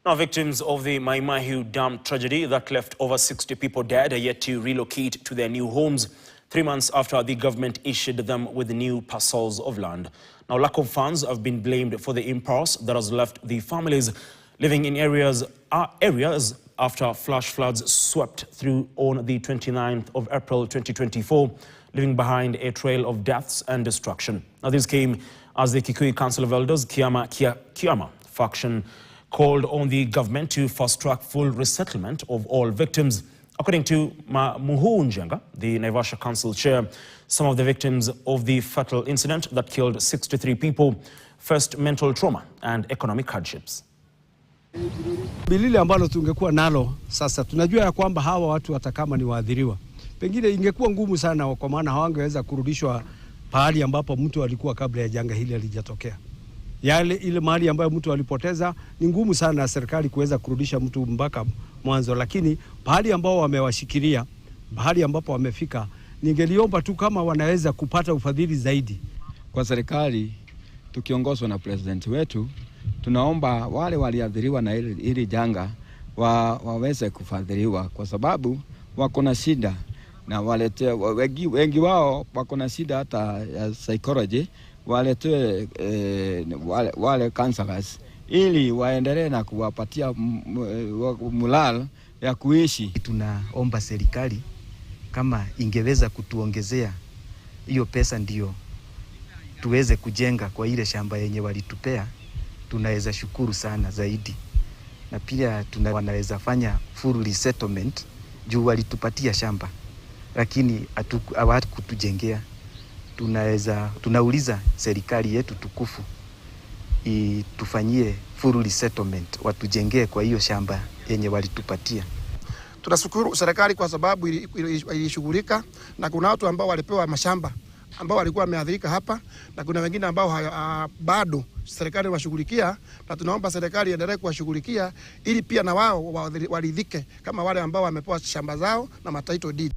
Now, victims of the Mai Mahiu Dam tragedy that left over 60 people dead are yet to relocate to their new homes 3 months after the government issued them with new parcels of land. Now, lack of funds have been blamed for the impasse that has left the families living in areas after flash floods swept through on the 29th of April 2024, leaving behind a trail of deaths and destruction. Now, this came as the Kikuyu Council of Elders Kiama faction called on the government to fast-track full resettlement of all victims. According to Muhuu Njenga, the Naivasha Council chair, some of the victims of the fatal incident that killed 63 people faced mental trauma and economic hardships. Bilili ambalo tungekuwa nalo sasa, tunajua ya kwamba hawa watu hata kama ni waathiriwa, pengine ingekuwa ngumu sana, kwa maana hawangeweza kurudishwa pahali ambapo mtu alikuwa kabla ya janga hili halijatokea. Ile mahali ambayo mtu alipoteza ni ngumu sana serikali kuweza kurudisha mtu mpaka mwanzo, lakini pahali ambao wamewashikilia, pahali ambapo wamefika, ningeliomba tu kama wanaweza kupata ufadhili zaidi kwa serikali. Tukiongozwa na president wetu, tunaomba wale waliathiriwa na hili janga waweze kufadhiliwa, kwa sababu wako na shida na wengi wao wako na shida hata ya psychology. Waletewe wale counselors ili waendelee na kuwapatia mulal ya kuishi. Tunaomba serikali kama ingeweza kutuongezea hiyo pesa ndio tuweze kujenga kwa ile shamba yenye walitupea, tunaweza shukuru sana zaidi. Na pia wanaweza fanya full resettlement juu walitupatia shamba lakini hawakutujengea. Tunauliza serikali yetu tukufu itufanyie full resettlement, watujengee kwa hiyo shamba yenye walitupatia. Tunashukuru serikali kwa sababu ilishughulika, na kuna watu ambao walipewa mashamba ambao walikuwa wameathirika hapa, na kuna wengine ambao bado serikali washughulikia, na tunaomba serikali endelee kuwashughulikia ili pia na wao waridhike kama wale ambao wamepewa shamba zao na title deed.